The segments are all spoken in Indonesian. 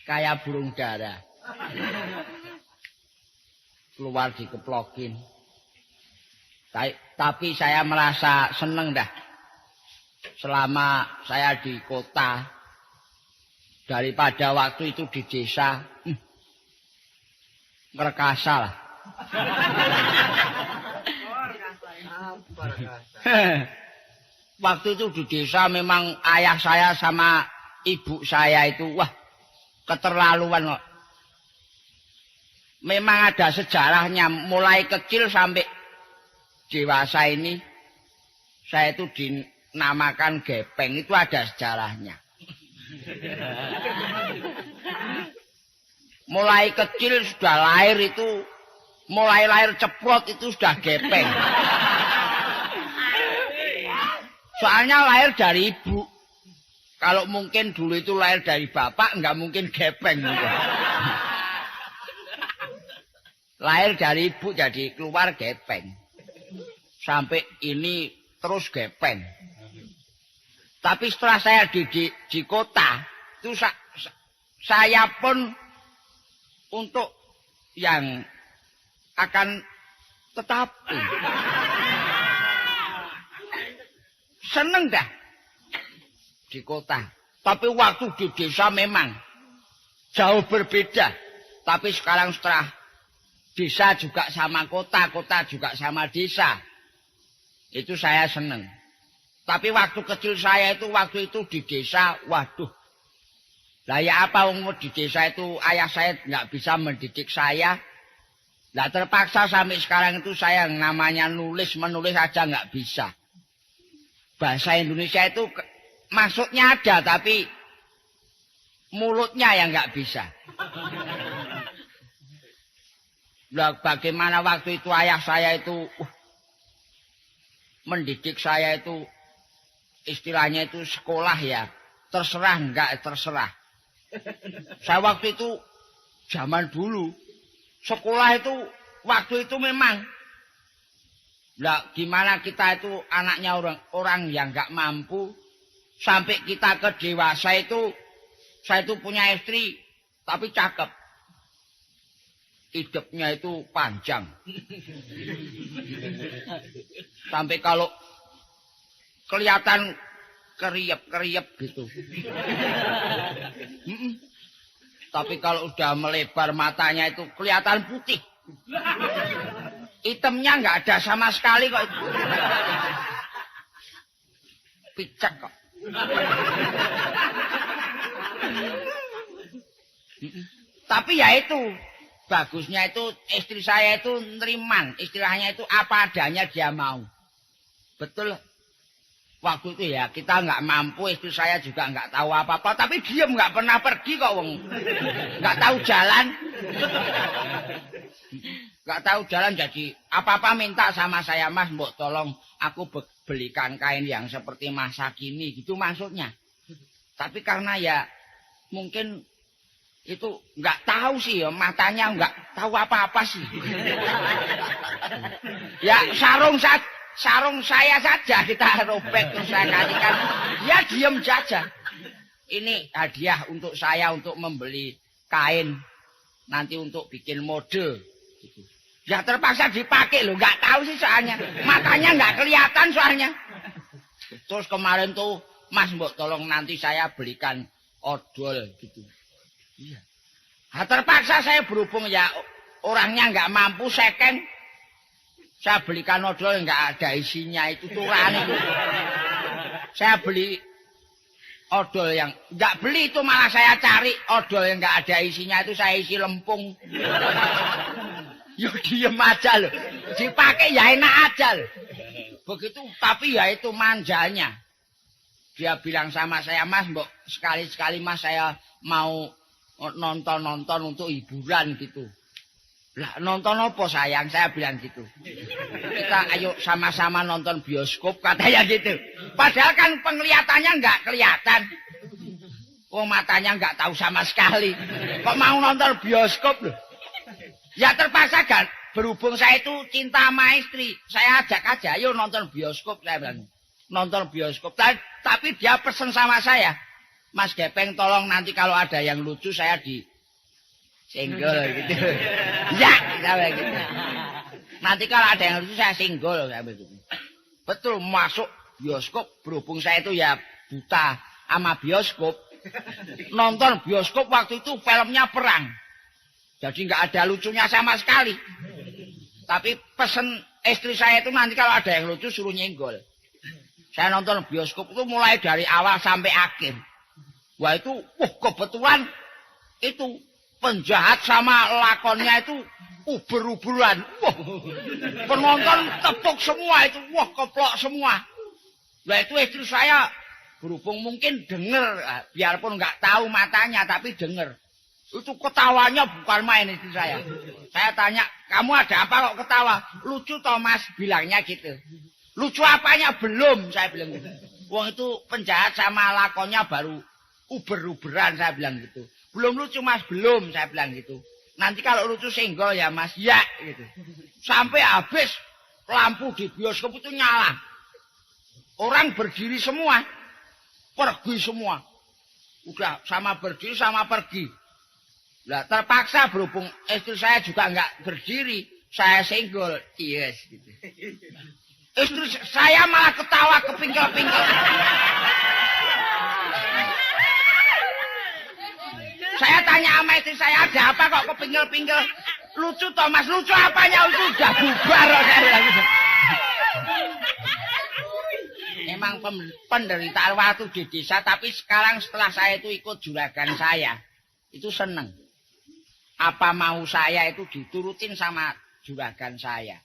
Kayak burung dara. Keluar dikeplokin. Tapi saya merasa seneng dah. Selama saya di kota. Daripada waktu itu di desa. Ngerekasa lah. Waktu itu di desa memang ayah saya sama ibu saya itu wah keterlaluan kok. Memang ada sejarahnya mulai kecil sampai dewasa ini saya itu dinamakan gepeng itu ada sejarahnya. Mulai kecil sudah lahir itu mulai lahir ceprot itu sudah gepeng. Soalnya lahir dari ibu. Kalau mungkin dulu itu lahir dari bapak, nggak mungkin gepeng. Lahir dari ibu jadi keluar gepeng. Sampai ini terus gepeng. Tapi setelah saya di kota, itu saya pun untuk yang akan tetapi seneng dah di kota. Tapi waktu di desa memang jauh berbeda. Tapi sekarang setelah desa juga sama kota, kota juga sama desa. Itu saya seneng. Tapi waktu kecil saya itu waktu itu di desa, waduh. Lah ya apa di desa itu ayah saya nggak bisa mendidik saya. Lah terpaksa sampai sekarang itu saya yang namanya menulis aja nggak bisa. Bahasa Indonesia itu maksudnya ada tapi mulutnya yang nggak bisa. Lah bagaimana waktu itu ayah saya itu mendidik saya itu istilahnya itu sekolah ya terserah enggak terserah. Saya waktu itu zaman dulu sekolah itu waktu itu memang lah gimana kita itu anaknya orang yang nggak mampu sampai kita ke dewasa itu saya itu punya istri tapi cakep hidupnya itu panjang sampai kalau kelihatan keriep gitu tapi kalau udah melebar matanya itu kelihatan putih hitamnya nggak ada sama sekali kok. Picek kok. Tapi ya itu bagusnya itu istri saya itu neriman. Istilahnya itu apa adanya dia mau. Betul. Waktu itu ya kita nggak mampu istri saya juga nggak tahu apa-apa. Tapi diem nggak pernah pergi kok wong. Nggak tahu jalan. Gak tahu jalan jadi apa-apa minta sama saya Mas mbok tolong aku belikan kain yang seperti masa kini gitu maksudnya. Tapi karena ya mungkin itu nggak tahu sih ya matanya nggak tahu apa-apa sih. Ya sarung saya saja kita robek terus saya kasihkan ya diem saja. Ini hadiah untuk saya untuk membeli kain nanti untuk bikin mode. Gitu. Ya terpaksa dipakai loh, nggak tahu sih soalnya matanya nggak kelihatan soalnya. Terus kemarin tuh Mas mbok tolong nanti saya belikan odol gitu. Iya. Nah, terpaksa saya berhubung ya orangnya nggak mampu second, saya belikan odol nggak ada isinya itu turan itu. Saya beli odol yang nggak beli itu malah saya cari odol yang nggak ada isinya itu saya isi lempung. Yuk diem aja loh. Dipakai ya enak aja loh. Begitu tapi ya itu manjanya. Dia bilang sama saya Mas mbok sekali-sekali Mas saya mau nonton untuk hiburan gitu. Lah nonton apa sayang saya bilang gitu. Kita ayo sama-sama nonton bioskop katanya gitu. Padahal kan penglihatannya nggak kelihatan. Oh matanya nggak tahu sama sekali. Kok mau nonton bioskop loh. Ya terpaksa kan, berhubung saya itu cinta sama istri, saya ajak aja, yuk nonton bioskop, saya bilang. nonton bioskop. Tapi dia pesen sama saya. Mas Gepeng tolong nanti kalau ada yang lucu saya di single gitu. Ya, gitu. Nanti kalau ada yang lucu saya single gitu. Betul masuk bioskop berhubung saya itu ya buta sama bioskop. Nonton bioskop waktu itu filmnya perang. Jadi nggak ada lucunya sama sekali. Tapi pesen istri saya itu nanti kalau ada yang lucu suruh nyenggol. Saya nonton bioskop itu mulai dari awal sampai akhir. Wah itu, kebetulan itu penjahat sama lakonnya itu uber-uberan. Penonton tepuk semua itu, keplok semua. Wah itu istri saya berhubung mungkin denger, biarpun nggak tahu matanya tapi denger. Itu ketawanya bukan main istri saya. Saya tanya, kamu ada apa kok ketawa? Lucu toh mas, bilangnya gitu. Lucu apanya? Belum, saya bilang gitu. Wong itu penjahat sama lakonnya baru uber-uberan, saya bilang gitu. Belum lucu mas, belum, saya bilang gitu. Nanti kalau lucu singgol ya mas, ya gitu. Sampai habis lampu di bioskop itu nyala. Orang berdiri semua, pergi semua. Udah sama berdiri sama pergi. Lah terpaksa berhubung istri saya juga nggak berdiri, saya singgol, yes gitu. Istri saya malah ketawa kepingkel-pingkel. Saya tanya sama istri saya, ada apa kok kepingkel-pingkel? Lucu toh mas, lucu apanya? Itu udah bubar saya bilang gitu. Memang penderitaan waktu di desa, tapi sekarang setelah saya itu ikut juragan saya, itu seneng. Apa mau saya itu diturutin sama juragan saya.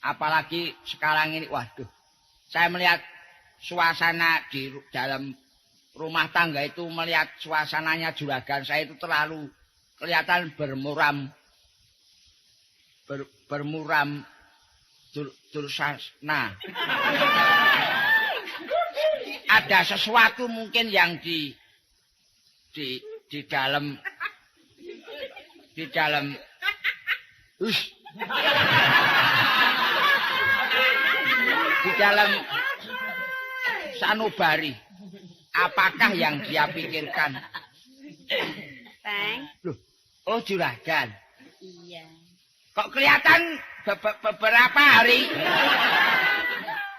Apalagi sekarang ini, waduh, saya melihat suasana di dalam rumah tangga itu, melihat suasananya juragan saya itu terlalu kelihatan bermuram dursasna. Ada sesuatu mungkin yang di dalam di dalam sanubari. Apakah yang dia pikirkan? Peng. Loh, oh juragan. Iya. Kok kelihatan beberapa hari?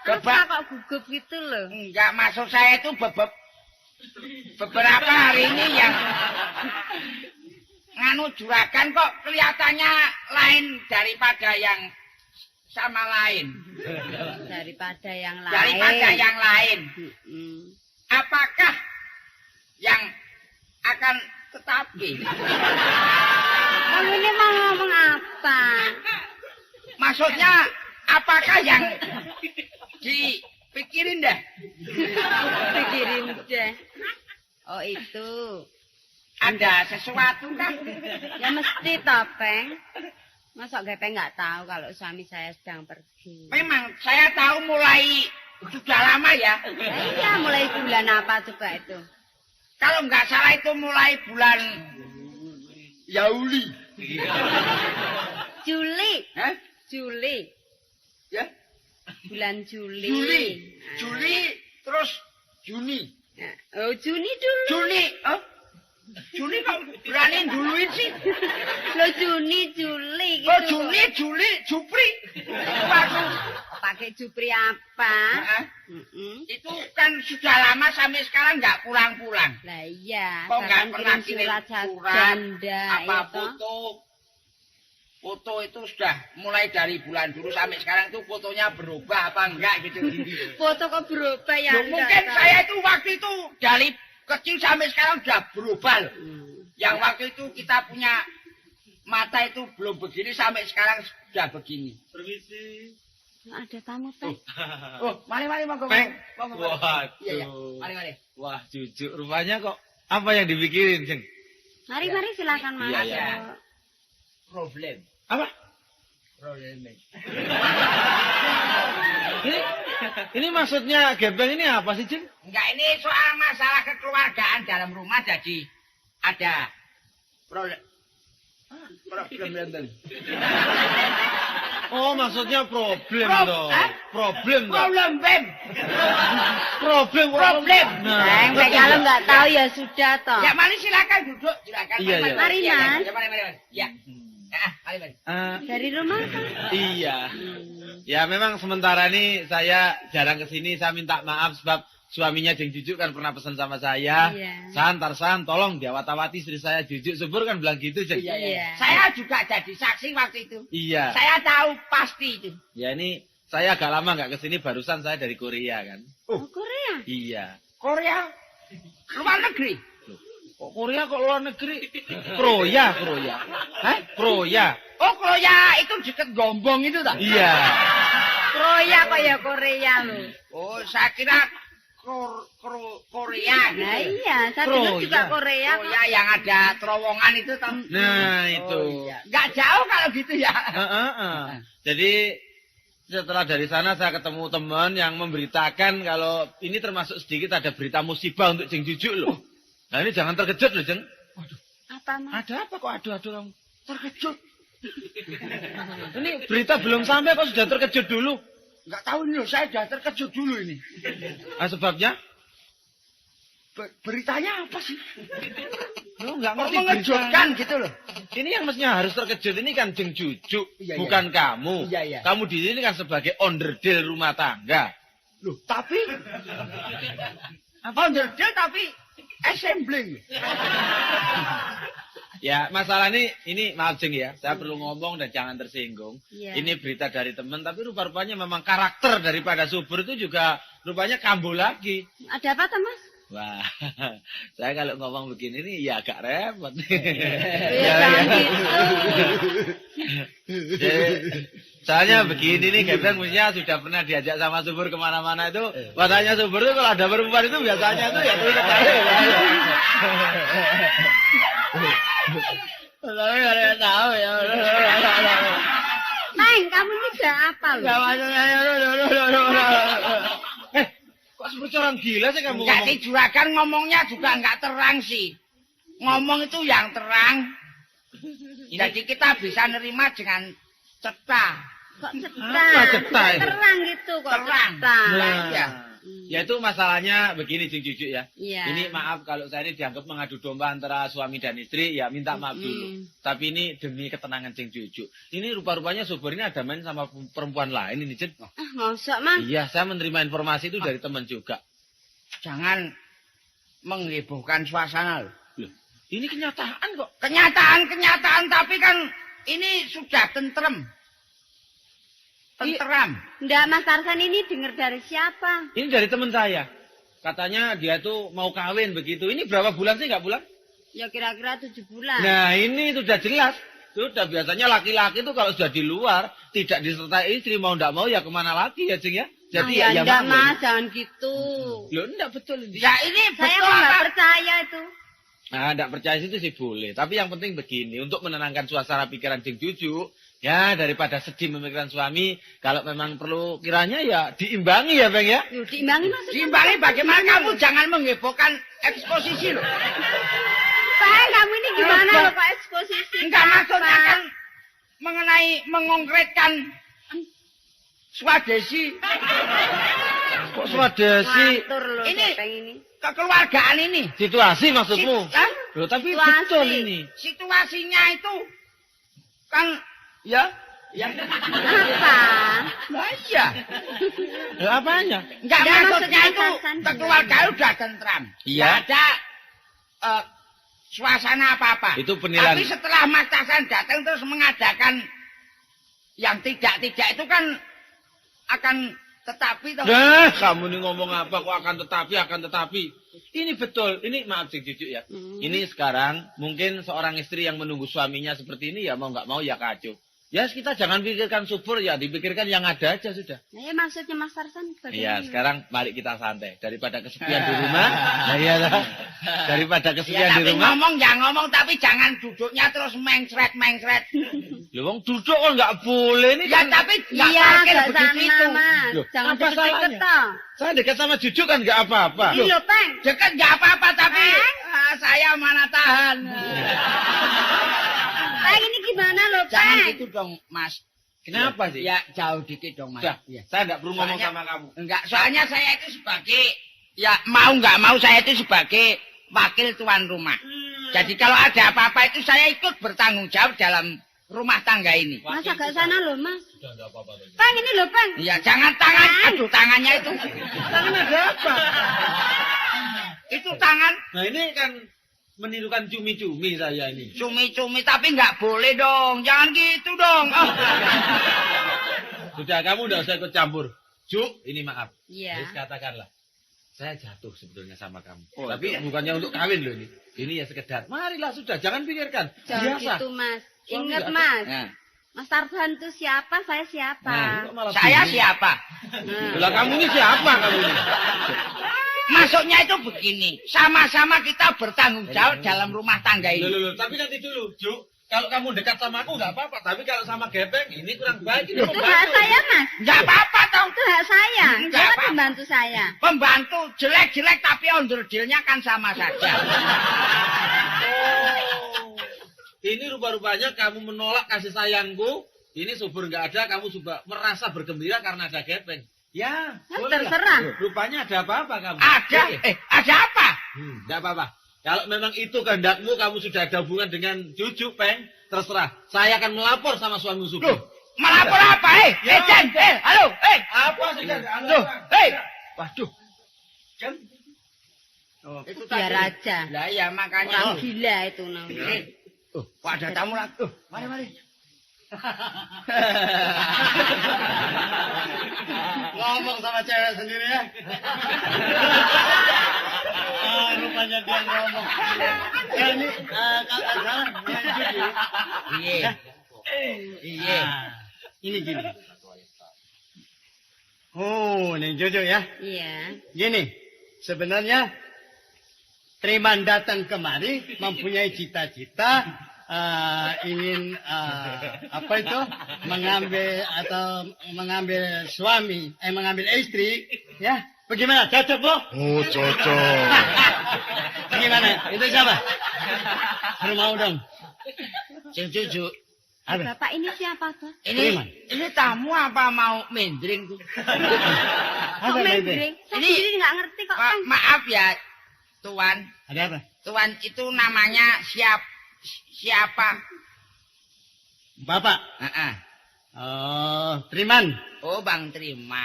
Kok gugup gitu loh? Enggak, maksud saya itu beberapa hari ini yang nganu juragan kok kelihatannya lain daripada yang sama lain. Daripada yang lain. Daripada yang lain. Apakah yang akan tetapi? Kamu ini mau ngomong apa? Maksudnya apakah yang dipikirin deh? Pikirin deh. Oh itu. Ada sesuatu kan? Ya mesti topeng. Masa Gepeng nggak tahu kalau suami saya sedang pergi? Memang saya tahu mulai sudah lama ya. Iya, mulai bulan apa coba itu? Kalau nggak salah itu mulai bulan Juli. Juli. Hah? Juli. Ya? Bulan Juli. Juli terus Juni. Nah, oh Juni dulu. Juni, oh? Juni kok berani duluin sih? Lo Juni, Juli gitu. Oh Juli, Jupri. Waduh. Pakai Jupri apa? Itu kan sudah lama sampai sekarang nggak pulang-pulang. Lah iya. Kok nggak pernah kirim surat janda apa itu. Foto itu sudah mulai dari bulan dulu sampai sekarang itu fotonya berubah apa enggak gitu. Foto kok berubah ya? Mungkin saya itu waktu itu dari kecil sampai sekarang sudah berubah loh. Yang waktu itu kita punya mata itu belum begini sampai sekarang sudah begini. Permisi. Ada tamu, Peng. Oh, mari monggo. Peng. Monggo. Waduh. Iya. Mari. Wah, jujur rupanya kok apa yang dipikirin, Jeng? Mari silakan Mas. Iya. Problem. Apa? Problem. Ini maksudnya Gepeng ini apa sih, Jeng? Enggak, ini soal masalah kekeluargaan dalam rumah jadi ada problem. Oh, maksudnya problem dong. Hah? Problem dong. Problem, Bem. Problem. Problem. Peng, Peng, kalau nggak tahu ya sudah toh. Ya, mari silakan duduk, silakan. Iya, iya. Mari, Ya, Mas. Ya, mari. Ya. Mari. Dari rumah kan? Iya. Ya memang sementara ini saya jarang kesini. Saya minta maaf sebab suaminya Jeng Jujuk kan pernah pesan sama saya. Iya. San, tolong diawat-awati istri saya Jujuk. Subur kan bilang gitu, Jeng. Iya. Saya juga jadi saksi waktu itu. Iya. Saya tahu pasti itu. Ya ini saya agak lama nggak kesini. Barusan saya dari Korea kan. Oh, Korea? Iya. Korea, luar negeri. Kok Korea kok luar negeri? Kroya. Hah? Kroya. Oh, Korea itu deket Gombong itu tak? Iya. Korea kok ya Korea loh. Oh, saya kira Korea gitu. Nah iya, saya dulu juga Korea. Korea yang ada terowongan itu toh. Nah itu. Oh, iya. Nggak jauh kalau gitu ya. Jadi setelah dari sana saya ketemu teman yang memberitakan kalau ini termasuk sedikit ada berita musibah untuk Jeng Jujuk loh. Nah ini jangan terkejut loh Jeng. Apa Mas? Ada apa kok aduh kamu? Terkejut. Ini berita belum sampai kok sudah terkejut dulu. Nggak tahu ini loh, saya sudah terkejut dulu ini. Ah sebabnya? Beritanya apa sih? Lo nggak Kok ngerti mengejutkan beritanya. gitu loh. Ini yang mestinya harus terkejut ini kan Jeng Jujuk, Iya, bukan kamu. Iya. Kamu di sini kan sebagai onderdil rumah tangga. Loh, tapi onderdil tapi assembling. Ya, masalah ini maaf Jeng ya, saya perlu ngomong dan jangan tersinggung. Iya. Ini berita dari teman, tapi rupa-rupanya memang karakter daripada Subur itu juga rupanya kambuh lagi. Ada apa toh Mas? Wah, saya kalau ngomong begini nih ya agak repot. Ya, jangan gitu. Soalnya begini nih, Gebrang mestinya sudah pernah diajak sama Subur kemana-mana itu. Katanya Subur itu kalau ada perempuan itu biasanya tuh ya terus tapi ada tahu ya. Peng, kamu ini udah apa loh? Kok seperti orang gila sih kamu Jadi ngomong? juragan ngomongnya juga nggak terang sih. Ngomong itu yang terang. Jadi kita bisa nerima dengan cetak. Kok Apa cetak itu? terang gitu kok Terang. cetak. Nah, iya. Ya itu masalahnya begini Jeng Jujuk ya. Iya. Ini maaf kalau saya ini dianggap mengadu domba antara suami dan istri, ya minta maaf dulu. Tapi ini demi ketenangan Jeng Jujuk. Ini rupa-rupanya Subur ini ada main sama perempuan lain ini, Jen. Masa Mas? Iya, saya menerima informasi itu dari teman juga. Jangan menghebohkan suasana loh. Loh, ini kenyataan kok. Kenyataan tapi kan ini sudah tentrem. Tenteram. Enggak, Mas Tarsan ini dengar dari siapa? Ini dari teman saya. Katanya dia tuh mau kawin begitu. Ini berapa bulan sih nggak pulang? Ya kira-kira 7 bulan. Nah ini sudah jelas. Sudah biasanya laki-laki tuh kalau sudah di luar tidak disertai istri mau ndak mau ya kemana lagi ya Jeng ya. Jadi ya enggak maklum. Mas, jangan gitu. Loh enggak betul ini. Ya ini Saya betul kok nggak apa? percaya itu. Nah enggak percaya itu sih boleh. Tapi yang penting begini untuk menenangkan suasana pikiran Jeng Jujuk. Ya daripada sedih memikirkan suami. Kalau memang perlu kiranya ya diimbangi ya Bang ya. Yuk, diimbangi maksudnya. Diimbangi bagaimana kamu jangan menghebohkan eksposisi loh. Peng, kamu ini gimana loh Pak eksposisi? Enggak maksudnya Apa? kan mengenai mengongkretkan swadesi. Kok swadesi? Ngatur loh Ini- Peng ini. Kekeluargaan ini. Situasi maksudmu? Hah? Loh tapi Situasi. betul ini. Situasinya itu kan ya Apa? nah iya. Loh apanya? Enggak Enggak, maksudnya maksudnya itu Tarsan kekeluargaan udah tentram. Iya. Nggak ada suasana apa-apa. Itu penilaian. Tapi setelah Mas Tarsan datang terus mengadakan yang tidak-tidak itu kan akan tetapi toh. Nah, kamu nih ngomong apa kok akan tetapi. Ini betul, ini maaf Jeng Jujuk ya. Ini sekarang mungkin seorang istri yang menunggu suaminya seperti ini ya mau nggak mau ya kacau. Ya kita jangan pikirkan subur ya, dipikirkan yang ada aja sudah. Nah, ya maksudnya Mas Tarsan Iya, bagaimana? sekarang mari kita santai. Daripada kesepian di rumah, nah iya lah. Daripada Ya kesepian di tapi rumah. ngomong ya ngomong tapi jangan duduknya terus mengsret. Lu wong duduk kok nggak boleh ini Ya kan. tapi nggak Iya, parkir nggak begitu sana itu. Mas. Loh, Jangan apa deket-deket salahnya? toh. Saya dekat sama Jujuk kan nggak apa-apa. Ini loh Peng. Dekat nggak apa-apa tapi saya mana tahan. Peng ini gimana loh Jangan Peng? gitu dong Mas. Kenapa sih? Ya jauh dikit dong, Mas. Sudah, Ya. saya enggak perlu ngomong Soalnya- sama kamu. Enggak, soalnya saya itu sebagai ya mau nggak mau saya itu sebagai wakil tuan rumah. Jadi kalau ada apa-apa itu saya ikut bertanggung jawab dalam rumah tangga ini. Mas agak sana loh, Mas. Sudah enggak apa-apa tadi. Peng ini loh, Peng. Ya jangan tangan, aduh tangannya itu. Tangan ada apa? Itu tangan Nah, ini kan menirukan cumi-cumi saya ini. cumi-cumi tapi nggak boleh dong. Jangan gitu dong. Oh. Sudah, kamu enggak usah ikut campur. Ju, ini maaf. Iya. Terus katakanlah, saya jatuh sebetulnya sama kamu. Oh, Tapi bukannya untuk kawin loh ini. Ini ya sekedar, marilah sudah, jangan pikirkan. Jangan Biasa. gitu, Mas. Suami Ingat, nggak ada. Mas. Nah, Mas Tarzan itu siapa, saya siapa. Nah, kok malah saya bingung? siapa? Nah. Lah kamu ini siapa kamu ini? Maksudnya itu begini, sama-sama kita bertanggung jawab dalam rumah tangga ini. Loh, tapi nanti dulu, Ju. Kalau kamu dekat sama aku nggak apa-apa, tapi kalau sama Gepeng ini kurang baik. Ini Itu hak membantu. saya, Mas. Nggak apa-apa tau. Itu hak saya. Enggak Dia kan apa-apa. pembantu saya. Pembantu jelek-jelek tapi onderdilnya kan sama saja. Oh. Ini rupa-rupanya kamu menolak kasih sayangku. Ini subur nggak ada, kamu juga merasa bergembira karena ada Gepeng. Ya, boleh lah. Terserah. Rupanya ada apa-apa kamu? Ada, Oke. ada apa? Enggak apa-apa. Kalau memang itu kehendakmu, kamu sudah ada hubungan dengan Juju, Peng, terserah. Saya akan melapor sama suamimu Subur. Loh, melapor apa? Ya. Jen, halo, Apa sih kan? Loh, waduh. Jen. Oh, Itu biar aja. Lah ya makanya. Orang gila itu namanya. Kok ada tamu lagi? Mari. Ngomong sama cewek sendiri ya. Rupanya dia ngomong. Ya ini kalau salah dia jujur. Iya. Iya. Ini gini. Oh, ini jujur ya. Iya. Gini, sebenarnya Triman datang kemari mempunyai cita-cita ingin apa itu mengambil suami, mengambil istri, ya. Bagaimana? Cocok loh? Oh, cocok. Bagaimana? Itu siapa? Suruh mau dong. Sing Juju. Apa? Bapak ini siapa, tuh? Ini tamu apa mau mendring tuh? Kok Apa, main Bebe? drink? Saya Ini- sendiri nggak ngerti kok, Peng. Maaf ya, Tuan. Ada apa? Tuan itu namanya siapa? Bapak. Heeh. Oh, Triman. Oh, Bang Terima.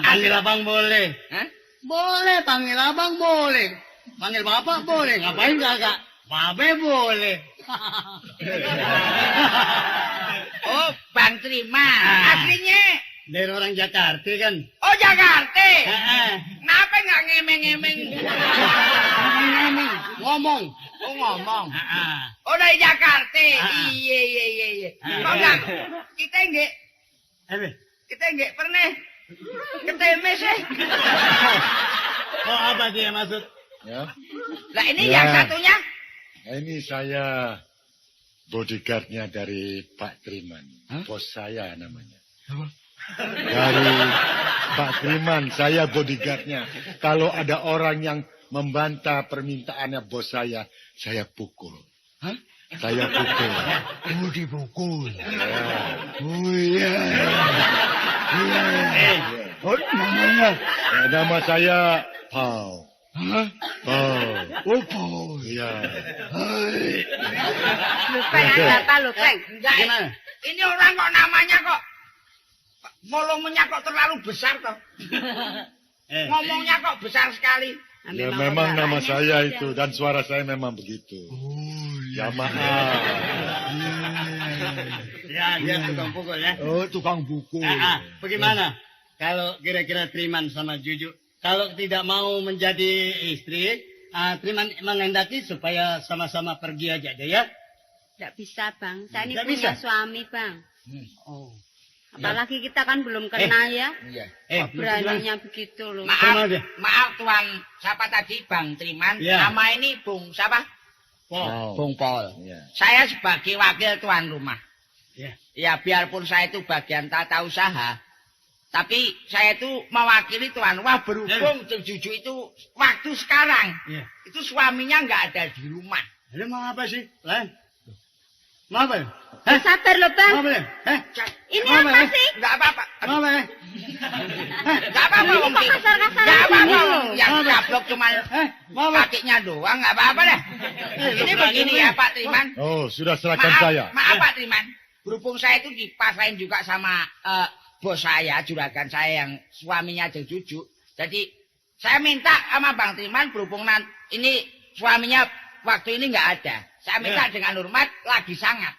Panggil abang boleh. Hah? Boleh, panggil abang boleh. Panggil bapak boleh. Ngapain kagak? Babe boleh. Oh, Bang Terima. Aslinya. Dari orang Jakarta kan. Oh, Jakarta. Heeh. Kenapa nggak ngemeng-ngemeng? Ngomong. Oh, ngomong. Heeh. Oh, dari Jakarta. Ah. Iya. Ah. Kok nggak? Apa? Kita nggak pernah ketemu sih. Oh, apa dia maksud? Ya. Lah ini Ya. yang satunya. Nah, ini saya bodyguardnya dari Pak Triman. Bos saya namanya. Dari Pak Triman, saya bodyguardnya. Kalau ada orang yang membantah permintaannya bos saya pukul. Hah? Saya pukul. Oh, dipukul. Oh iya. Oh, namanya? Ya, nama saya Pau. Hah? Pau. Oh, Paul. Iya. Lupeng, ada apa, Lupeng? Enggak. Gimana? Ini orang kok namanya kok volumenya kok terlalu besar toh. Ngomongnya kok besar sekali. Ya memang nama saya itu dan suara saya memang begitu. Ya maaf. Ya, dia tukang pukul ya. Oh, tukang pukul. Bagaimana? Kalau kira-kira Triman sama Juju, kalau tidak mau menjadi istri, Triman menghendaki supaya sama-sama pergi aja deh ya. Nggak bisa, Bang. Saya ini Nggak punya bisa? suami, Bang. Oh. Apalagi kita kan belum kenal ya. Iya. Kok beraninya begitu loh. Terima kasih. Maaf Tuan, siapa tadi Bang Triman? Ya. Nama ini Bung siapa? Pau. Bung Pol. Iya. Saya sebagai wakil tuan rumah. Ya. Ya biarpun saya itu bagian tata usaha, tapi saya itu mewakili tuan rumah berhubung Juju itu waktu sekarang Ya. itu suaminya nggak ada di rumah. Lu mau apa sih? Lan? Mau apa? Sabar lho, Bang. Mau apa? Ini Mau apa sih? Enggak apa-apa. Mau apa? Enggak apa-apa, Ini Wong. kok kasar-kasaran Enggak apa-apa. gini Wong. loh? Yang Apa? gablok cuma Mau apa? kakinya doang, enggak apa-apa deh. Ini begini ya, Pak Triman. Oh, sudah serahkan Maaf, saya. maaf Pak Triman. Berhubung saya itu dipasrahin juga sama bos saya, juragan saya yang suaminya Jeng Juju. Jadi saya minta sama Bang Triman berhubung ini suaminya waktu ini nggak ada. Saya minta dengan hormat lagi sangat.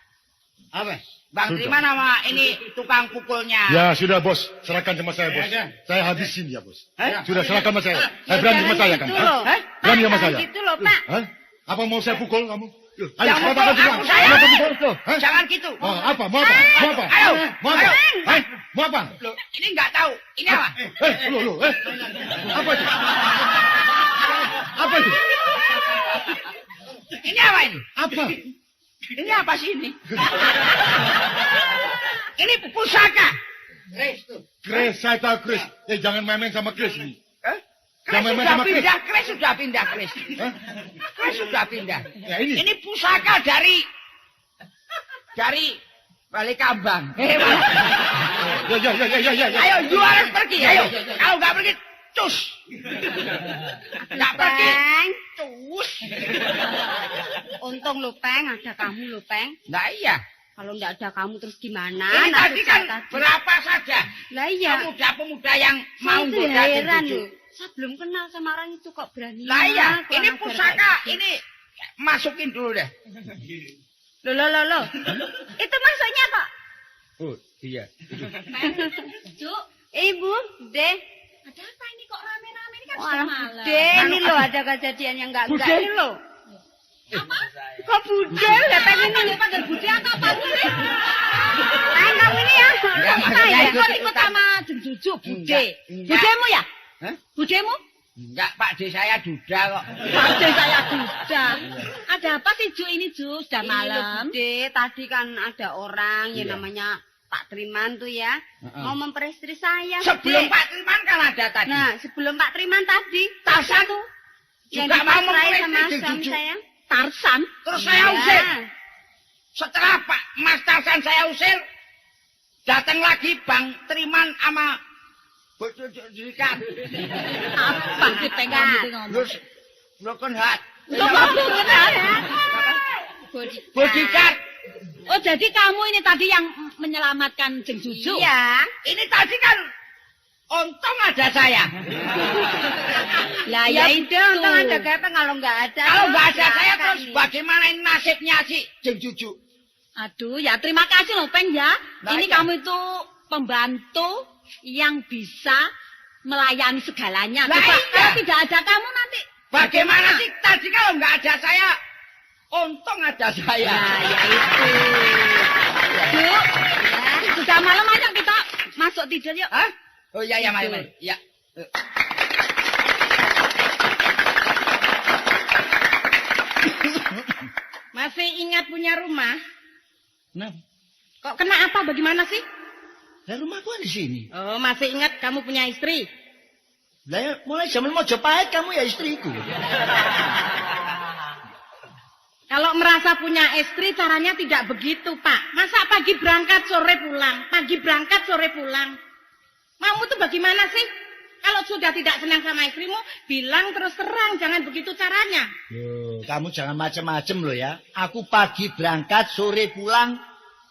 Apa? Bang Sudah. Triman sama ini tukang pukulnya. Ya, sudah bos. Serahkan sama saya, bos. Ya, Saya habisin ya, bos. Hah? Sudah serahkan sama saya. Saya berani sama saya kan? Gitu Hah? loh. Hah? Berani sama Jangan saya. gitu loh, Pak. Hah? Apa mau saya pukul kamu? Ayo, Jangan katakan pukul juga. aku, saya. Kenapa pukul? Hah? Jangan gitu. Oh, apa? Mau apa? Mau apa? Ayo, Mau apa? ayo. Hah? Mau apa? Loh, ini nggak tahu. Ini apa? Lu. Apa itu? Apa itu? Ini apa ini? Apa? Ini apa sih ini? Ini pusaka. Chris, saya tahu Chris. Jangan main-main sama Chris ini. Eh? Jangan main Sudah sama Chris. pindah, Chris sudah pindah, Chris. Hah? Chris sudah pindah. Ya ini. Ini pusaka dari Balikambang. Ya. Ayo, you harus pergi. Ayo, kalau nggak pergi, cus. Nggak pergi, Peng. cus. Untung lho, Peng, ada kamu lho, Peng. Nah iya. Kalau nggak ada kamu terus gimana? Ini Nasib tadi kan saya tadi. berapa saja Lah iya. pemuda-pemuda yang Saya mau itu goda heran Jeng loh. Juju. Saya belum kenal sama orang itu kok berani. Lah iya, kurang ini ajar pusaka, kayak gitu. ini masukin dulu deh. Loh. Itu maksudnya kok? Oh, iya. Cuk. Ibu, Deh. Ada apa ini kok rame-rame ini kan Oh, sudah alah, malam. Bude, ini loh ada kejadian yang enggak Bude? ini loh. Apa? Kok Bude? Udah pengen ini. Panggil Bude atau apa ini? Pengen kamu ini ya. Enggak, maksudnya Saya ikut- kok Kok ikut sama Jeng Juju, Bude? Enggak, enggak. Budemu ya? Hah? Budemu? Enggak, Pak D saya duda kok. Bude saya Duda. Ada apa sih Ju ini Ju? Sudah Ini loh, malam. Bude, tadi kan ada orang yang Iya. namanya Pak Triman tuh ya. Heeh. Mau memperistri saya. Sebelum Bude. Pak Triman kan ada tadi. Nah, sebelum Pak Triman tadi. Tarzan tuh. Yang juga mau dipasrai memperistri sama Jeng suami Juju. saya. Tarsan. Terus saya Iya. usir. Setelah Pak Mas Tarzan saya usir, datang lagi Bang Triman sama Bojo Judikan. Apa sih pengen itu ngomong? Terus broken heart. Coba broken heart. Bodyguard. Oh jadi kamu ini tadi yang menyelamatkan Jeng Juju? Iya. Ini tadi kan untung ada saya. Lah Ya ya itu. udah, untung ada gapeng kalau nggak ada. Kalau nggak ada silakan saya terus nih. bagaimana ini nasibnya si Jeng Juju? Aduh, ya terima kasih loh Peng ya. Nah, Ini iya. kamu itu pembantu yang bisa melayani segalanya. Lah, Coba iya. kalau tidak ada kamu nanti. Bagaimana sih tadi kalau nggak ada saya? Untung ada saya. Nah, ya itu. Bu, sudah malam aja kita masuk tidur yuk. Hah? Oh iya, mari. Ya. Masih ingat punya rumah? Nah, Kok kena apa? Bagaimana sih? lah rumahku di sini. Oh, masih ingat kamu punya istri? Lah ya, mulai zaman Mojopahit kamu ya istriku. Kalau merasa punya istri caranya tidak begitu, Pak. Masa pagi berangkat sore pulang, pagi berangkat sore pulang. Kamu tuh bagaimana sih? Kalau sudah tidak senang sama istrimu, bilang terus terang, jangan begitu caranya. Loh, kamu jangan macem-macem loh ya. Aku pagi berangkat, sore pulang,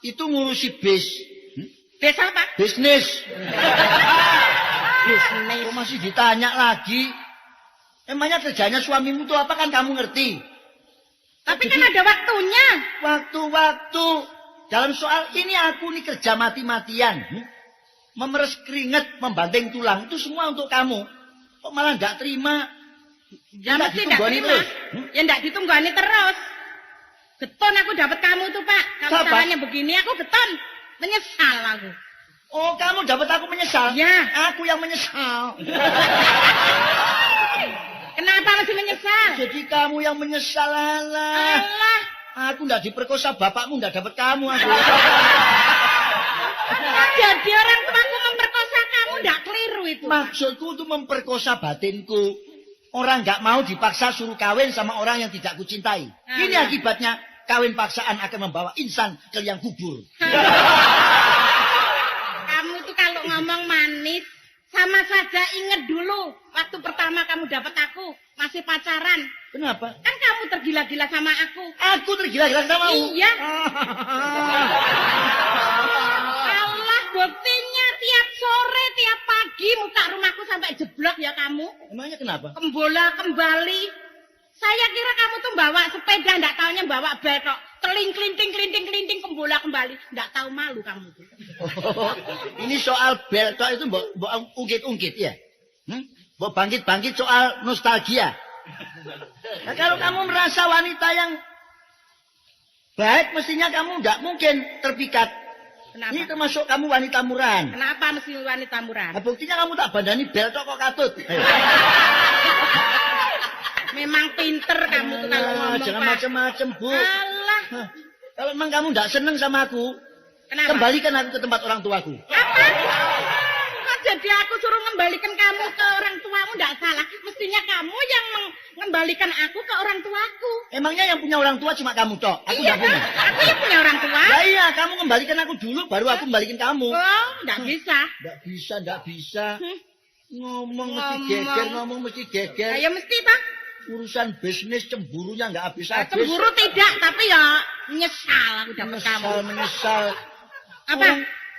itu ngurusi bis. Desa apa? Bisnis. Bisnis. Kok masih ditanya lagi? Emangnya kerjanya suamimu tuh apa kan kamu ngerti? Tapi kan ada waktunya. Waktu-waktu. Dalam soal ini aku nih kerja mati-matian. Memeres keringet, membanting tulang. Itu semua untuk kamu. Kok malah nggak terima? Ya Nggak mesti tidak ditunggoni terima. terus. Ya tidak ditunggani terus. Geton aku dapat kamu tuh, Pak. Kalau Siapa? caranya begini aku geton. Menyesal aku. Oh, kamu dapat aku menyesal? Ya. Aku yang menyesal. Kenapa masih menyesal? Jadi kamu yang menyesal, alah. Allah. Aku ndak diperkosa, bapakmu ndak dapat kamu. Aku. Jadi orang tuaku memperkosa kamu, tidak keliru itu. Maksudku itu memperkosa batinku. Orang nggak mau dipaksa suruh kawin sama orang yang tidak kucintai. Ini Alah. akibatnya. kawin paksaan akan membawa insan ke liang kubur. Kamu itu kalau ngomong manis, sama saja inget dulu waktu pertama kamu dapat aku, masih pacaran. Kenapa? Kan kamu tergila-gila sama aku. Aku tergila-gila samamu. Iya. Allah, buktinya tiap sore, tiap pagi muka rumahku sampai jeblok ya kamu. Emangnya kenapa? Kembola kembali. Saya kira kamu tuh bawa sepeda, ndak taunya bawa betok. Teling kelinting kembola kembali. Ndak tahu malu kamu tuh. Ini soal beltok itu mbok ungkit-ungkit ya? Mbok bangkit-bangkit soal nostalgia. Nah, kalau kamu merasa wanita yang baik, mestinya kamu nggak mungkin terpikat. Kenapa? Ini termasuk kamu wanita murahan. Kenapa mesti wanita murahan? Nah, buktinya kamu tak bandani beltok kok katut. Ayo. Memang pinter kamu tuh kalau ngomong, Jangan Pak. macam-macam, Bu. Alah. Hah, kalau memang kamu nggak seneng sama aku, Kenapa? kembalikan aku ke tempat orang tuaku. Apa? Kok jadi aku suruh ngembalikan kamu ke orang tuamu? Nggak salah. Mestinya kamu yang mengembalikan aku ke orang tuaku. Emangnya yang punya orang tua cuma kamu, Tok? Aku Iya nggak punya. kan? Aku yang punya orang tua. Ya iya, kamu kembalikan aku dulu, baru aku kembalikan kamu. Oh, nggak bisa. Nggak bisa. Ngomong mesti Ngomong. geger, ngomong mesti geger. Ya mesti tak. Urusan bisnis cemburunya nggak habis-habis. Cemburu tidak, tapi ya nyesal aku dapat kamu. Menyesal. Apa?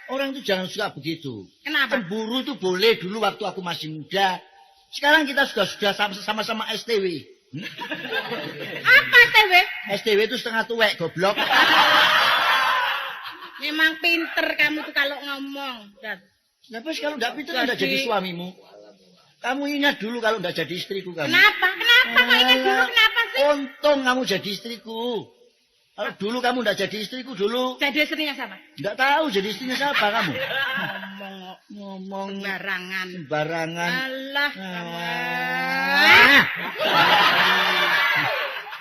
Orang itu jangan suka begitu. Kenapa? Cemburu itu boleh dulu waktu aku masih muda. Sekarang kita sudah sama-sama STW. Apa TW? STW itu setengah tuwek, goblok. Memang pinter kamu tuh kalau ngomong. Dan Kenapa sih kalau nggak pintar udah jadi suamimu? Kamu ingat dulu kalau nggak jadi istriku kamu. Kenapa? Kenapa? Kok ingat dulu kenapa sih? Untung kamu jadi istriku. Kalau dulu kamu nggak jadi istriku dulu, Jadi istrinya siapa? nggak tahu jadi istrinya siapa kamu. Ngomong Ngomong barangan. sembarangan. Allah. kamu. Ah.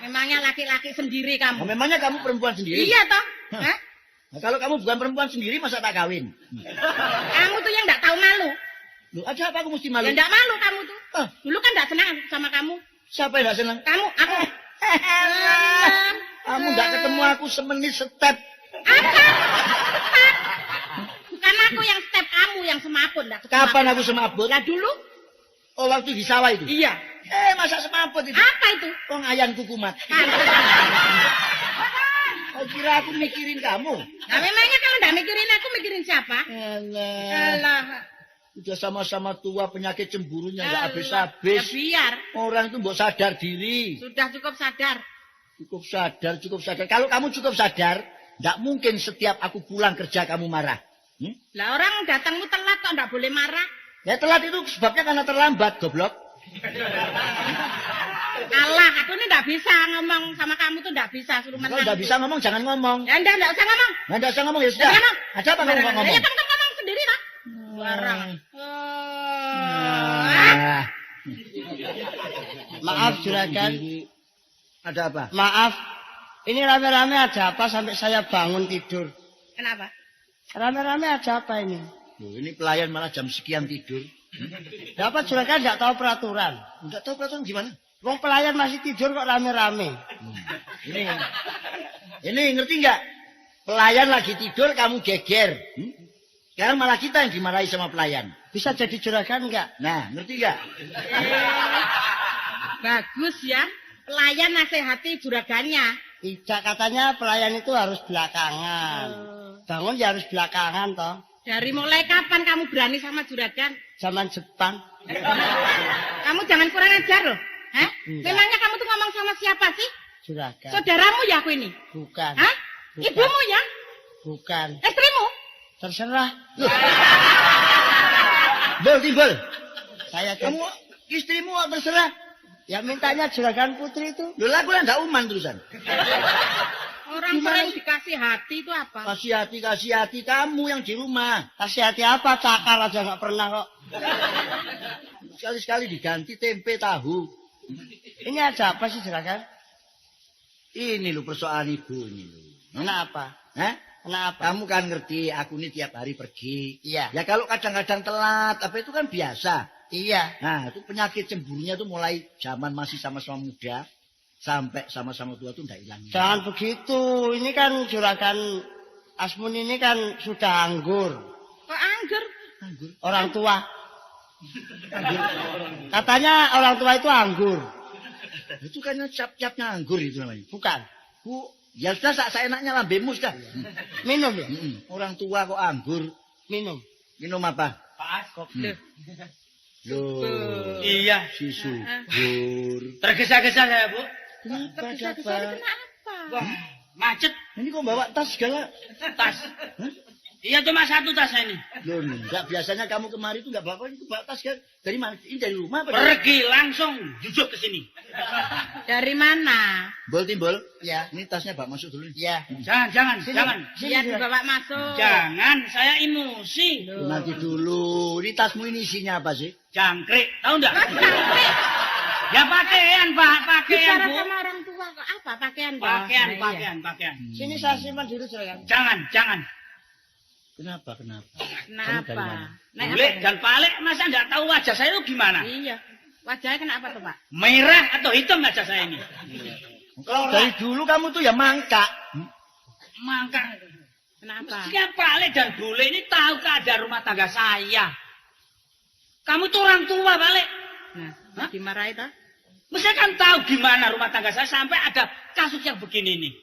Memangnya laki-laki sendiri kamu? Memangnya kamu perempuan sendiri? Iya toh? Hah? Nah, kalau kamu bukan perempuan sendiri, masa tak kawin? Kamu tuh yang nggak tahu malu. Loh, ada apa aku mesti Ya malu? nggak malu kamu tuh. Ah, Dulu kan nggak senang sama kamu. siapa yang nggak senang? Kamu, aku. Kamu nggak ketemu aku semenit step. Apa? Bukan aku yang step kamu yang semaput. Nggak ketemu Kapan aku semaput? Lah dulu? Oh, waktu di sawah itu? Iya. Masa semaput itu? Apa itu? Wong ayan kukumat. Oh, kira aku mikirin kamu. Nah memangnya kalau nggak mikirin aku, mikirin siapa? Alah. Alah. Udah sama-sama tua, penyakit cemburunya nggak Ya habis-habis. biar. Orang itu mbok sadar diri. Sudah cukup sadar. Cukup sadar. Kalau kamu cukup sadar, nggak mungkin setiap aku pulang kerja kamu marah. Lah orang datangmu telat kok nggak boleh marah. Ya telat itu sebabnya karena terlambat, goblok. Alah, aku ini nggak bisa ngomong sama kamu tuh nggak bisa suruh Kalau menang. nggak bisa ngomong, jangan ngomong. Ya nggak usah ngomong. Nggak usah ngomong, ya sudah. Jangan ngomong. Ada apa kamu nggak ngomong? Ya kamu ngomong sendiri lah. Barang. Ah. Maaf juragan, Ada apa? maaf. Ini rame-rame ada apa sampai saya bangun tidur? Kenapa? Rame-rame ada apa ini? Loh, ini pelayan malah jam sekian tidur. Dapat juragan nggak tahu peraturan. Nggak tahu peraturan gimana? Wong pelayan masih tidur kok rame-rame. Ini ngerti nggak? Pelayan lagi tidur, kamu geger. Sekarang malah kita yang dimarahi sama pelayan. Bisa jadi juragan nggak? Nah, ngerti nggak? Bagus ya. Pelayan nasihati juragannya. Tidak, katanya pelayan itu harus belakangan. Bangun ya harus belakangan toh. Dari mulai kapan kamu berani sama juragan? Zaman Jepang. Kamu jangan kurang ajar loh. Hah? Enggak. Memangnya kamu tuh ngomong sama siapa sih? Juragan. Saudaramu ya aku ini? Bukan. Hah? Bukan. Ibumu ya? Bukan. Istrimu? Terserah. Timbul. Saya Kamu istrimu terserah. ya mintanya juragan putri itu. Loh, lah aku nggak uman terusan. Orang Gimana sering sih? dikasih hati itu apa? Kasih hati kamu yang di rumah. Kasih hati apa? Cakar aja nggak pernah kok. Sekali-sekali diganti tempe tahu. Ini ada apa sih juragan? Ini lo persoalan ibu ini lo. Kenapa? Hah? Kenapa? Kamu kan ngerti, aku ini tiap hari pergi. Iya. Ya kalau kadang-kadang telat, apa itu kan biasa. Iya. Nah, itu penyakit cemburunya tuh mulai zaman masih sama-sama muda. sampai sama-sama tua tuh nggak hilang. Jangan begitu. Ini kan juragan Asmun ini kan sudah anggur. Kok angger? Orang tua. Anggur. Katanya orang tua itu anggur. Itu kan cap-capnya anggur itu namanya. Bukan. Bu, ya sudah saya enaknya lambemu sudah. Minum ya? Orang tua kok anggur. Minum. Minum apa? Pas kok. Loh. Iya. Si subur. Tergesa-gesa saya, Bu. Kenapa? Kenapa? Wah, macet Ini kok bawa tas segala? tas. Iya cuma satu tas ini. Loh, enggak. Biasanya kamu kemari tuh enggak bawa itu bawa tas kan? Dari mana? Ini dari rumah apa? Pergi langsung duduk ke sini. Dari mana? Timbul. Ya. Ini tasnya bawa masuk dulu. Iya. Jangan. Dia dibawa masuk. Jangan, saya emosi. Nanti dulu. Ini tasmu ini isinya apa sih? Jangkrik, tahu enggak? Ya pakaian, Pak, pakaian, Bicara Bu. sama orang tua kok apa pakaian, Pak? Pakaian. Sini saya simpan dulu, Juragan. Jangan. Kenapa? Kenapa? Bule dan Palek masa enggak tahu wajah saya itu gimana? Iya. Wajahnya kenapa tuh, Pak? Merah atau hitam wajah saya ini? Kalau dari dulu kamu tuh ya mangka. Mangka. Kenapa? Mestinya Palek dan Bule ini tahu keadaan rumah tangga saya. Kamu tuh orang tua, Palek. Nah, dimarahi toh? Mestinya kan tahu gimana rumah tangga saya sampai ada kasus yang begini nih.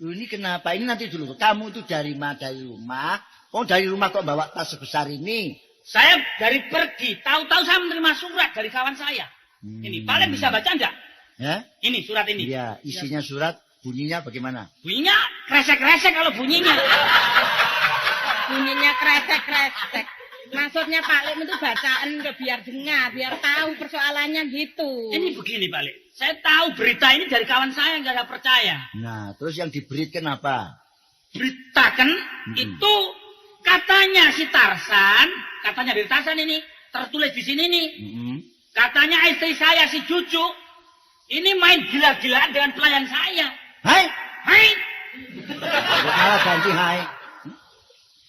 Loh, ini kenapa? Ini nanti dulu. Kamu tuh dari rumah. Oh, dari rumah kok bawa tas sebesar ini? Saya dari pergi, tahu-tahu saya menerima surat dari kawan saya. Ini, Palek bisa baca enggak? Ya? Ini surat ini. Iya, isinya surat, bunyinya bagaimana? Bunyinya kresek-kresek kalau bunyinya. Bunyinya kresek-kresek. Maksudnya Pak Lem itu bacaan udah biar dengar, biar tahu persoalannya gitu. Ini begini, Pak Lek. Saya tahu berita ini dari kawan saya yang nggak percaya. Nah, terus yang diberitkan apa? Beritakan itu katanya si Tarsan, katanya dari Tarsan ini tertulis di sini nih. Katanya istri saya si Cucu ini main gila-gilaan dengan pelayan saya. Hai? Malah ganti hai.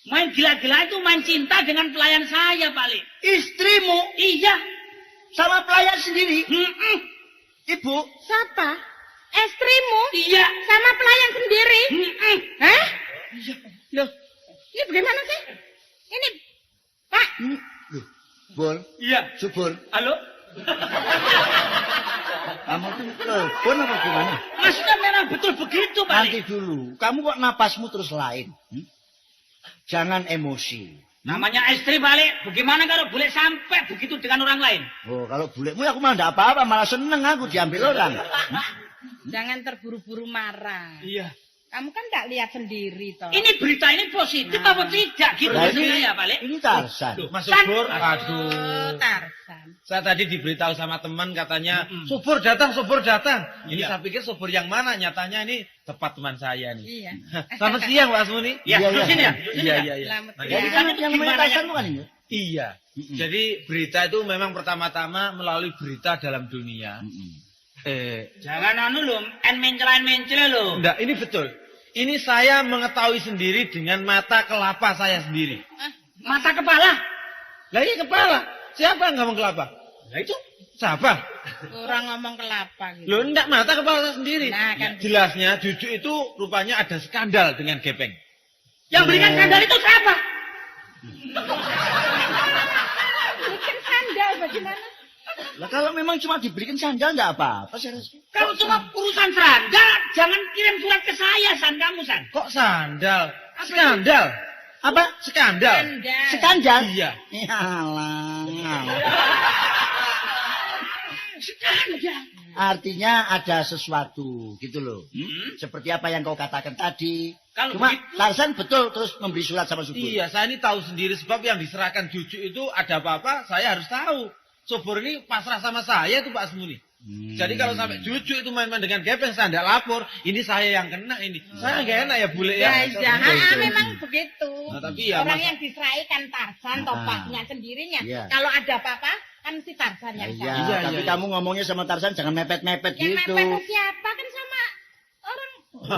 Main gila-gila itu main cinta dengan pelayan saya, Pak Lek. Istrimu? Iya. Sama pelayan sendiri? Ibu? Siapa? Istrimu? Iya. Sama pelayan sendiri? Hah? Loh, ini bagaimana sih? Ini, Pak. Loh, Bol? Iya. Subur? Halo? Kamu tuh telepon apa gimana? Maksudnya memang betul begitu, Pak Lek. Nanti dulu. Kamu kok napasmu terus lain? Jangan emosi. Namanya istri balik, bagaimana kalau boleh sampai begitu dengan orang lain? Oh, kalau bulekmu aku malah enggak apa-apa, malah seneng aku diambil orang. Jangan terburu-buru marah. Iya. Kamu kan tak lihat sendiri toh. Ini berita ini positif apa tidak? Gitu Nah, ya, Pak Lek. ini Tarsan. Mas Subur, Oh, aduh. Tarsan. Saya tadi diberitahu sama teman katanya, Subur datang. Ini Iya. saya pikir Subur yang mana? Nyatanya ini tepat teman saya nih. Iya. Selamat siang, Pak Asmuni. Ya, Iya, terusin iya. ya. Iya. Selamat Nah, Jadi ya. kan yang namanya Tarsan itu kan ini. Iya. Jadi berita itu memang pertama-tama melalui berita dalam dunia. Jangan anu lho, mencela lho. Enggak, ini betul. Ini saya mengetahui sendiri dengan mata kelapa saya sendiri. Mata kepala. Lah iya kepala. Siapa yang ngomong kelapa? Lah itu siapa? Orang ngomong kelapa gitu. Loh enggak, mata kepala saya sendiri. Nah, kan. Jelasnya Juju itu rupanya ada skandal dengan Gepeng. Yang berikan skandal itu siapa? Bikin sandal bagaimana? Lah kalau memang cuma diberikan sandal enggak apa-apa. Kalau cuma urusan skandal, jangan kirim surat ke saya, San kamu, San. Kok sandal? Skandal. Apa? Skandal. Sandal. Skandal? Iya. Alah. Skandal. Artinya ada sesuatu gitu loh. Seperti apa yang kau katakan tadi. Kalau Cuma begitu- Tarsan betul terus memberi surat sama Subur. Iya, saya ini tahu sendiri sebab yang diserahkan Juju itu ada apa-apa, saya harus tahu. Subur ini pasrah sama saya itu Pak Asmuni. Jadi kalau sampai Juju itu main-main dengan Gepeng, saya tidak lapor. Ini saya yang kena ini. Saya nggak enak ya bule ya. Memang begitu. Nah, tapi ya, Orang Mas- yang diserahkan Tarsan, topaknya sendirinya. Iya. Kalau ada apa-apa, kan si Tarsan yang Iya, tahu. tapi iya. kamu ngomongnya sama Tarsan jangan mepet-mepet Yang gitu. mepet ke siapa kan sama orang.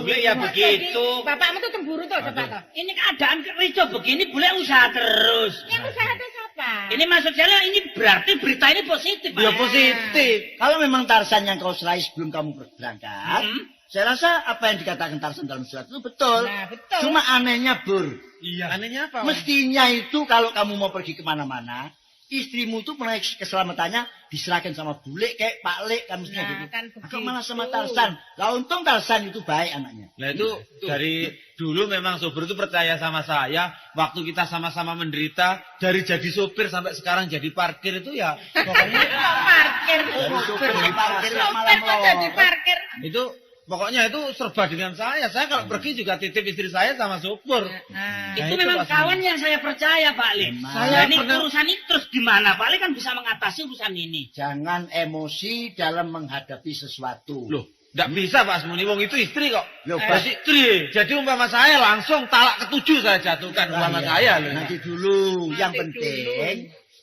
Bule ya begitu. Bapakmu tuh cemburu tuh, coba tuh. Ini keadaan rico begini, boleh usaha terus. Yang usaha itu siapa? Ini maksud saya ini berarti berita ini positif. Ya Pak. positif. Kalau memang Tarsan yang kau serahi sebelum kamu berangkat, saya rasa apa yang dikatakan Tarsan dalam surat itu betul. Nah, betul. Cuma anehnya, Bur. Iya. Anehnya apa? Mestinya itu kalau kamu mau pergi kemana-mana, istrimu tuh mulai keselamatannya diserahkan sama bule kayak Pak Lek kan mestinya Nah, gitu. kan Kok malah begitu. sama Tarsan? Lah untung Tarsan itu baik anaknya. Nah itu dari dulu memang sopir itu percaya sama saya. Waktu kita sama-sama menderita, dari jadi sopir sampai sekarang jadi parkir itu ya pokoknya Parkir. Dari sopir di parkir malah Sopir kok jadi melorot. parkir. itu pokoknya itu serba dengan saya. Saya kalau pergi juga titip istri saya sama sopir. Nah, Itu Nah, memang pasti. kawan yang saya percaya Pak Lek. Memang. Saya ini urusan ini terus gimana? Pak Lek kan bisa mengatasi urusan ini. Jangan emosi dalam menghadapi sesuatu. Loh, nggak bisa Pak Asmuni, wong itu istri kok. Loh, Pas istri. Jadi umpama saya langsung talak ke-7 saya jatuhkan umpama Iya. saya loh. Nanti dulu. Yang Nanti penting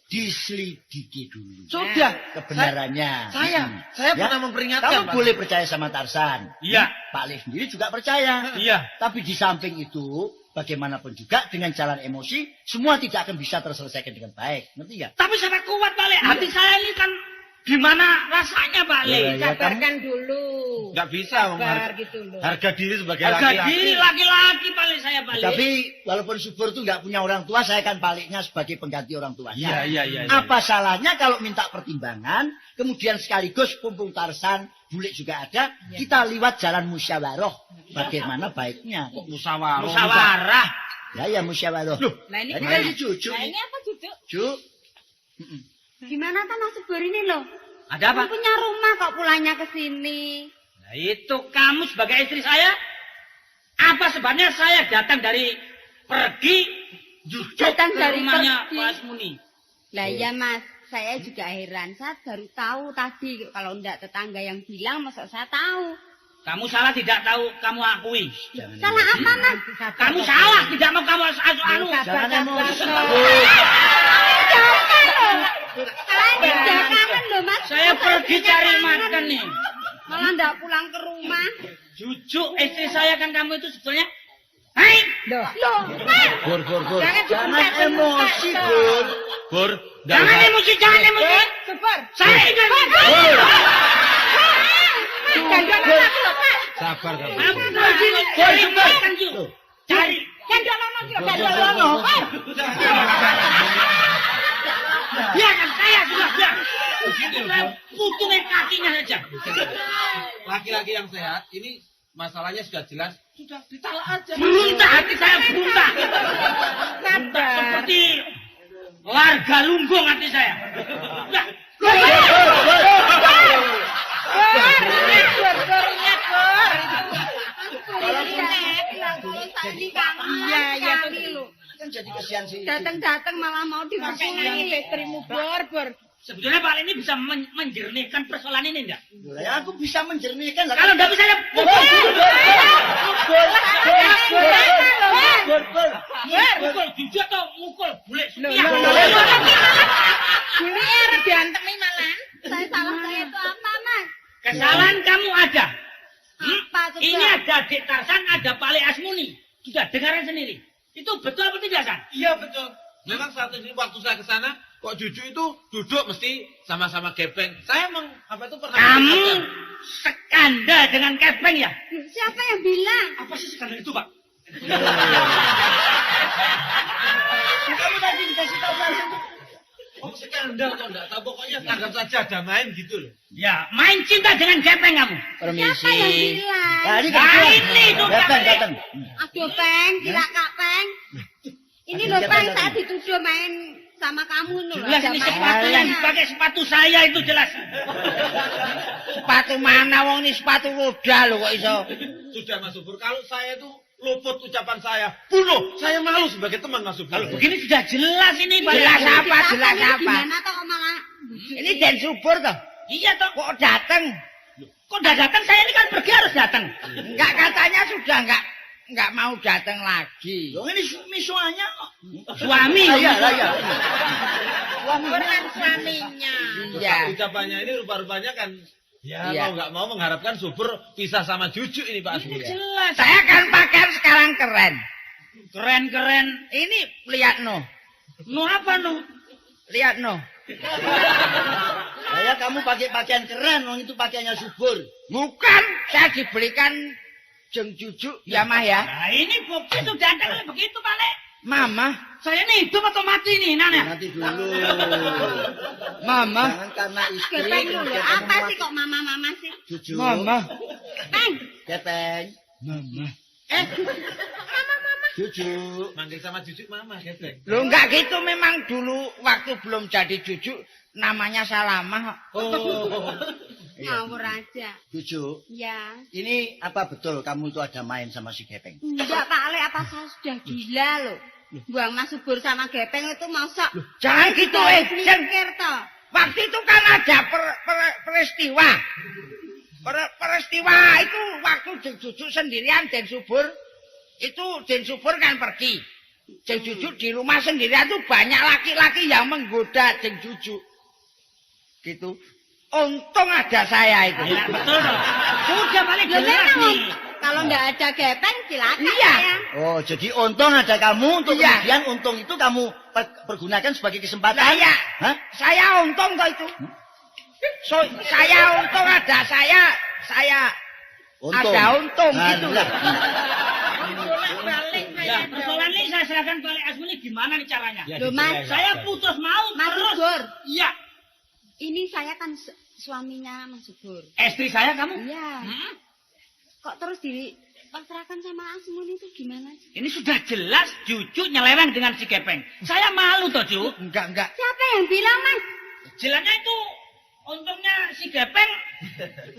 diselidiki dulu. Sudah. Kebenarannya. Saya Ya. pernah memperingatkan Kamu Pak. boleh percaya sama Tarsan. Iya. Pak Lek sendiri juga percaya. Iya. Tapi di samping itu, bagaimanapun juga dengan jalan emosi, semua tidak akan bisa terselesaikan dengan baik. Ngerti nggak? Tapi saya kuat Pak Lek. Hati saya ini kan gimana rasanya Pak Lek? Iya, iya. sabarkan dulu. Nggak bisa Sabar gitu loh. harga diri sebagai Harga laki-laki. diri laki-laki Pak Lek saya Pak Lek. Tapi walaupun subur itu nggak punya orang tua, saya kan paliknya sebagai pengganti orang tuanya. Iya. Apa salahnya kalau minta pertimbangan, kemudian sekaligus mumpung Tarsan, Bule juga ada, kita liwat jalan musyawarah. Bagaimana baiknya? Musyawarah. Musyawarah. Ya musyawarah. Nah ini Tadi kan si Cucu. Nah ini apa Cucu? Cu, Gimana tanah subur ini loh? Ada apa? Kamu punya rumah kok pulangnya ke sini. Nah, itu kamu sebagai istri saya, apa sebabnya saya datang dari pergi Datang ke dari rumahnya pergi. Pak Asmuni? Lah iya Mas, saya juga heran. Saya baru tahu tadi kalau ndak tetangga yang bilang, masa saya tahu. Kamu salah tidak tahu, kamu akui. Salah apa Mas? Kamu salah, tidak mau kamu anu. jangan emosi. Saya tidak kangen loh Mas. Saya Masa pergi istrinya cari kangen? makan nih. Malah ndak pulang ke rumah. Jujur istri saya kan kamu itu sebetulnya. Hai, Loh, Mas. Bur. Jangan emosi, Bur. Bur. jangan emosi, jangan emosi. Subur. Saya ingin. Gandolan aku loh Pak. Sabar kamu. Aku pergi cari makan Ju. Cari. Gandolan aku loh. Gandolan loh. Biarkan saya sudah biar. Saya putungin kakinya saja. Laki-laki yang sehat, ini masalahnya sudah jelas. Sudah ditalak aja. Beruntah hati saya beruntah. Beruntah seperti warga lumbung hati saya. Udah. Iya, loh. Kan jadi kesian sih. Datang-datang malah mau dipukuli. Istrimu bor. Sebetulnya Pak ini bisa menjernihkan persoalan ini enggak? Ya, aku bisa menjernihkan. Lah, Kalau enggak bisa ya mukul jujur atau mukul bule setia. Bulir diantemi malah. Saya salah saya itu apa Mas? Kesalahan kamu ada. Apa coba? Ini ada Dek Tarsan, ada Pak Le Asmuni. Sudah dengaran sendiri. Itu betul apa tidak, San? Iya betul. Memang saat ini waktu saya ke sana, kok Juju itu duduk mesti sama-sama gepeng. Saya emang apa itu pernah Kamu melihatkan. skandal dengan kepeng ya? Siapa yang bilang? Apa sih skandal itu, Pak? kamu tadi dikasih tahu Tarsan. Oh skandal kok enggak tahu, pokoknya anggap saja ada main gitu loh. Ya, main cinta dengan kepeng kamu. Siapa yang bilang? Nah, ini Nah, kebetulan. ini tuh, Datang, Pak. datang. Aduh Peng, gila Kak Peng. Ini loh Peng, saya dituduh main sama kamu loh. Jelas ini sepatu yang dipakai sepatu saya itu jelas. Sepatu mana wong ini sepatu roda lho kok iso. Sudah Mas Subur, kalau saya itu luput ucapan saya, bunuh. Saya malu sebagai teman Mas Subur. Kalau begini sudah jelas ini, Pak. Jelas apa? Jelas apa? Gimana toh kok malah? Ini Den Subur toh. Iya toh. Kok dateng? Kok udah datang? Saya ini kan pergi harus datang. Enggak katanya sudah enggak mau datang lagi. Loh, ini misuanya kok. Suami. Iya. Bukan suaminya. Iya. Ucapannya ini rupa-rupanya kan, ya Iya. mau nggak mau mengharapkan Subur pisah sama Juju ini Pak Subur. Jelas. Saya kan pakaian sekarang keren. Keren-keren. Ini lihat no. No apa no? Lihat no. Saya kamu pakai pakaian keren, wong itu pakaiannya subur. Bukan, saya dibelikan jeng jujuk ya mah ya. Nah ini bukti sudah ada kalau begitu balik. Mama, Saya ini hidup atau mati nih, Nana? Nanti dulu. Mama, Jangan karena istri. Gepeng dulu. kemudian Apa kamu sih kok mama-mama sih? Jujur. Mama, Peng. Gepeng. Mama. Jujur. Manggil sama Jujuk mama, Gebleng. Lo enggak gitu memang dulu waktu belum jadi jujuk namanya Salamah. Oh. Ngawur aja. Jujur. Ya. Ini apa betul kamu itu ada main sama si Gepeng? Enggak Pak Ale, apa saya sudah gila loh. Buang Mas Subur sama Gepeng itu masa. Jangan gitu Jen. Pikir toh. Waktu itu kan ada peristiwa. Peristiwa itu waktu Jeng Jujuk sendirian Den Subur. Itu Den Subur kan pergi. Jeng Jujuk di rumah sendirian tuh banyak laki-laki yang menggoda Jeng Jujuk. Gitu. Untung ada saya itu. Ya, betul dong. Sudah balik Loh, jelas memang nih. kalau enggak ada Gepeng silakan Iya. saya. Oh, jadi untung ada kamu untuk Iya. kemudian untung itu kamu pergunakan sebagai kesempatan. Lah iya. Hah? Saya untung kok itu. Saya untung ada saya Untung. ada untung Nah, gitu. lah. Balik Ya, persoalan ini saya serahkan balik Asmuni gimana nih caranya? Ya, Loh, Mas. Saya putus mau Mas terus. Subur, Iya. ini saya kan suaminya Mas Subur. Istri saya kamu? Iya. Hmm? Kok terus dipasrahkan sama Asmun itu gimana sih? Ini sudah jelas Jujuk nyeleweng dengan si Gepeng. Saya malu toh, Ju. Enggak. Siapa yang bilang, Mas? Jelasnya itu untungnya si Gepeng.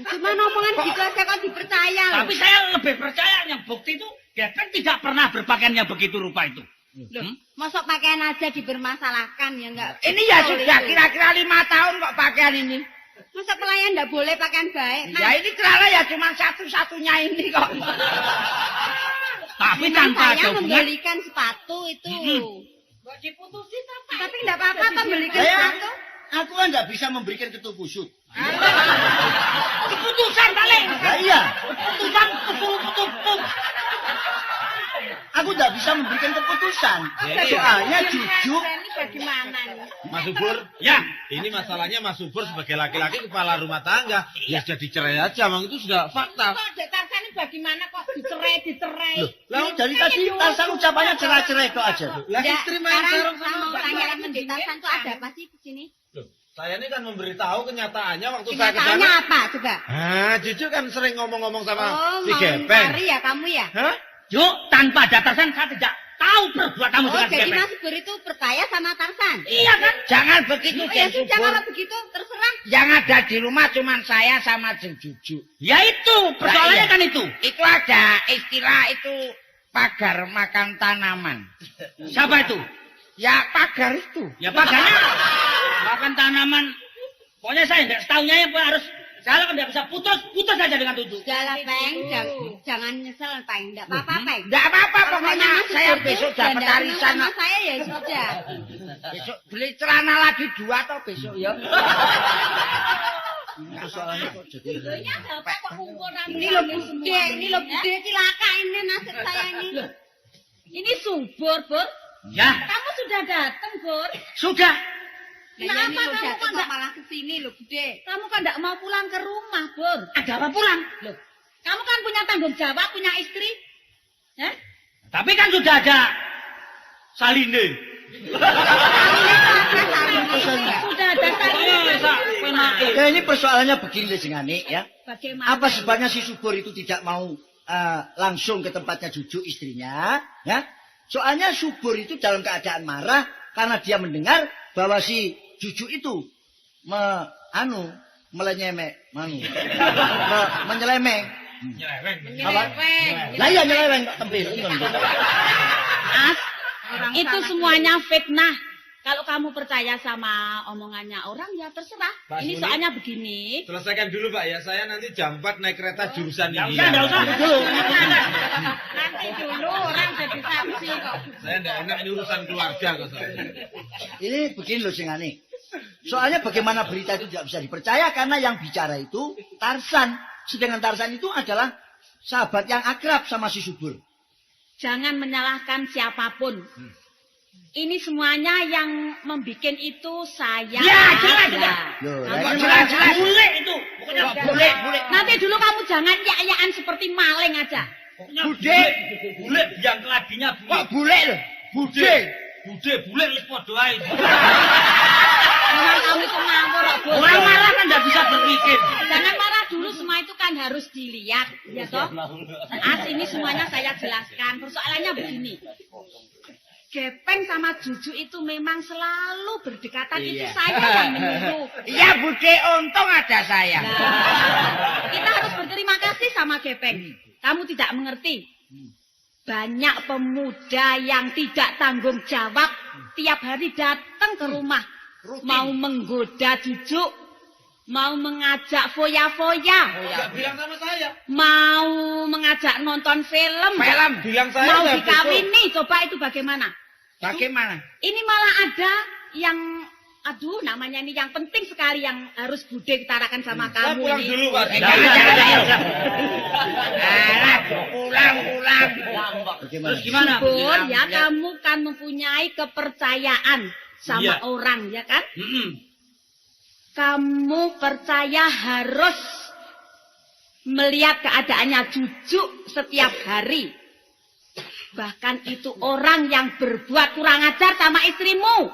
Cuma omongan gitu aja kok dipercaya loh. Tapi saya lebih percaya yang bukti itu Gepeng tidak pernah berpakaian yang begitu rupa itu. Loh, masuk pakaian aja dipermasalahkan ya enggak? Ini ya Betul sudah itu. kira-kira 5 tahun kok pakaian ini. Masa pelayan enggak boleh pakaian baik? Mas? Ya ini kelala ya cuma satu-satunya ini kok. Tapi Memang tanpa saya ada hubungan. membelikan sepatu itu. Kok diputusin apa? Tapi enggak apa-apa membelikan Saya, sepatu. aku kan nggak bisa memberikan ketubusan. Keputusan balik. Nah, iya. Keputusan keputusan. Aku nggak bisa memberikan keputusan. Jadi, Soalnya Jujuk. Ini bagaimana nih? Mas Subur, Ya, ini masalahnya Mas Subur sebagai laki-laki kepala rumah tangga. Ya sudah dicerai aja, Mang. Itu sudah fakta. Kok Dek Tarsan ini bagaimana kok dicerai? Loh, lah dari tadi Tarsan ucapannya cerai-cerai kok aja. Lah Ya, istri main sekarang sarung saya sama mau Mbak tanya Mbak. sama Dek Tarsan tuh ada apa sih di sini? Loh, saya ini kan memberitahu kenyataannya waktu saya ke Kenyataannya sana. apa coba? Ah, Jujuk kan sering ngomong-ngomong sama Oh, si mau Gepeng. cari ya kamu ya? Hah? Ju, tanpa ada Tarsan saya tidak tahu perbuatanmu Oh, dengan jadi Gepeng. Mas Subur itu percaya sama Tarsan? Iya kan? Jangan begitu Oh, ya Jeng sudah Subur. kalau begitu terserah. Yang ada di rumah cuma saya sama Jeng Jujuk. Ya itu, persoalannya Lah, iya. kan itu. Itu ada istilah itu pagar makan tanaman. Siapa itu? Ya pagar itu. Ya pagarnya makan tanaman. Pokoknya saya tidak setahunya ya Pak, harus saya kan tidak bisa putus saja dengan Tuju. Jalan Peng, jangan nyesel Peng, enggak apa-apa Peng. Enggak apa-apa Kalau pokoknya Mas saya Subur besok tuh dapat dandanan arisan. sama saya ya sudah. Besok beli celana lagi 2 atau besok ya. Soalnya kok jadi. Ini lo bude cilaka ini nasib saya ini. Ini Subur, Bur. Ya, Kamu sudah datang, Bur. sudah. Kenapa Kenapa kamu kamu datang kok kok malah kesini lo bude? Kamu kan enggak mau pulang ke rumah, Bur. Ada apa pulang? Loh, kamu kan punya tanggung jawab, punya istri. Ya? Tapi kan sudah ada Saline. Sudah ada Ya, ini persoalannya begini Jengani ya. Bagaimana? Apa sebabnya si Subur itu tidak mau langsung ke tempatnya Jujuk istrinya, ya? Soalnya Subur itu dalam keadaan marah karena dia mendengar bahwa si Jujuk itu menyelemeng. Apa? Lah iya nyeleweng kok tempil. As, itu semuanya fitnah. Kalau kamu percaya sama omongannya orang, ya terserah. Pak Ini Suni. soalnya begini. Selesaikan dulu, Pak ya. Saya nanti jam 4 naik kereta jurusan Enggak India. usah. Nanti dulu orang jadi saksi kok. Saya enggak enak ini urusan keluarga kok saya. Ini begini loh Jengani. Soalnya bagaimana berita itu tidak bisa dipercaya karena yang bicara itu Tarsan. Sedangkan Tarsan itu adalah sahabat yang akrab sama si Subur. Jangan menyalahkan siapapun. Ini semuanya yang membikin itu saya. Ya, jelas, jelas. Loh, Kamu lah, jelas. Bule itu. Pokoknya Bule, bule. Nanti dulu kamu jangan yak-yakan seperti maling aja. Pokoknya Bude. Bule yang laginya bule. Kok bule lho? Bude. Bule wis padha ae. Memang kamu itu ngawur kok, Bu. Orang marah kan enggak bisa berpikir. Jangan marah dulu, semua itu kan harus dilihat, ya toh? Ini semuanya saya jelaskan. Persoalannya begini. Gepeng sama Juju itu memang selalu berdekatan. Itu Iya. saya yang menyuruh. Iya, Bude, untung ada saya. Nah, kita harus berterima kasih sama Gepeng. Kamu tidak mengerti. Banyak pemuda yang tidak tanggung jawab tiap hari datang ke rumah. Mau menggoda Juju, mau mengajak foya-foya, Enggak bilang sama saya. mau mengajak nonton film, Film. Bilang saya mau enggak dikawini. Coba itu bagaimana? Bagaimana? Ini malah ada yang, aduh namanya ini yang penting sekali yang harus Bude utarakan sama Saya kamu pulang ini. dulu, Pak. Alah, pulang. Bagaimana? Terus gimana? Bur, ya kamu kan mempunyai kepercayaan sama Iya. orang, ya kan? Mm-mm. Kamu percaya harus melihat keadaannya Juju setiap hari. Bahkan itu orang yang berbuat kurang ajar sama istrimu.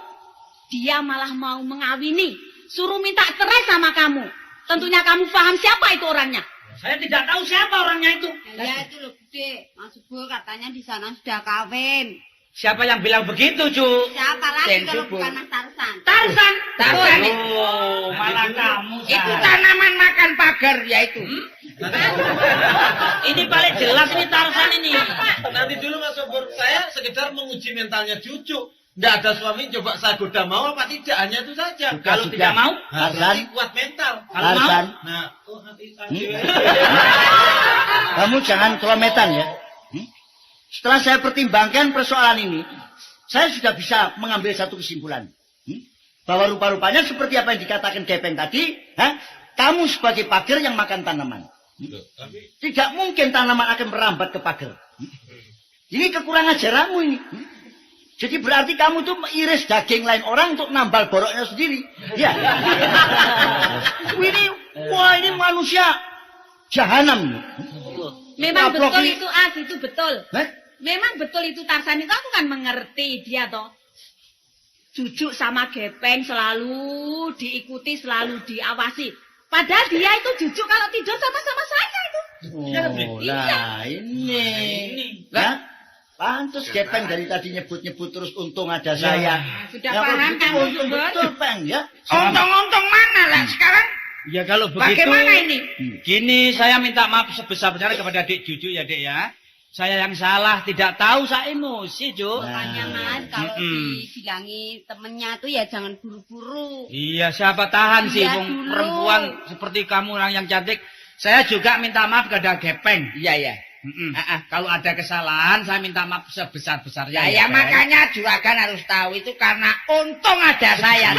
Dia malah mau mengawini. Suruh minta cerai sama kamu. Tentunya kamu paham siapa itu orangnya. Saya tidak tahu siapa orangnya itu. Ya itu loh, Bude. Mas Subur katanya di sana sudah kawin. Siapa yang bilang begitu, Cu? Siapa lagi Den kalau Subur. bukan Mas Tarsan? Tarzan. Tarzan. Oh, malah kamu. Itu San. tanaman makan pagar ya itu. Ini paling jelas ini Tarzan ini. Nanti dulu Mas Sobur, saya sekedar menguji mentalnya Cucu. Nggak ada suami, coba saya goda mau apa tidak, hanya itu saja. Kalau tidak mau, Nanti kuat mental. kalau mau, Tarzan, Nah, oh nanti kamu jangan kelometan ya. Setelah saya pertimbangkan persoalan ini, saya sudah bisa mengambil satu kesimpulan. Bahwa rupa-rupanya seperti apa yang dikatakan Gepeng tadi, kamu sebagai pagar yang makan tanaman. Tidak mungkin tanaman akan merambat ke pagar. Ini kekurangan ajaranmu ini. Jadi berarti kamu tuh iris daging lain orang untuk nambal boroknya sendiri. Ya. Ini manusia jahanam. Memang Aplok betul ini. itu itu betul. Memang betul itu Tarzan itu aku kan mengerti dia toh. Jujuk sama Gepeng selalu diikuti, selalu diawasi. Padahal dia itu Jujuk kalau tidur sama-sama saya itu. Oh, lah ini. Lah, pantes Gepeng dari tadi nyebut-nyebut terus untung ada saya. Sudah Ya, kalau paham gitu kamu, untung Subur? betul, Peng ya. Untung-untung mana lah sekarang? ya kalau begitu, Bagaimana ini? gini saya minta maaf sebesar-besarnya kepada Dek Juju ya Dek ya. Saya yang salah, tidak tahu saya emosi, Ju. Makanya Mas, kalau Mm-mm. dibilangi temennya tuh ya jangan buru-buru. Iya, siapa tahan sih, Iya wong dulu. perempuan seperti kamu orang yang cantik. Saya juga minta maaf kepada Gepeng. Iya, ya. Kalau ada kesalahan, saya minta maaf sebesar-besarnya. Ya, Gepeng. makanya juragan harus tahu itu karena untung ada saya.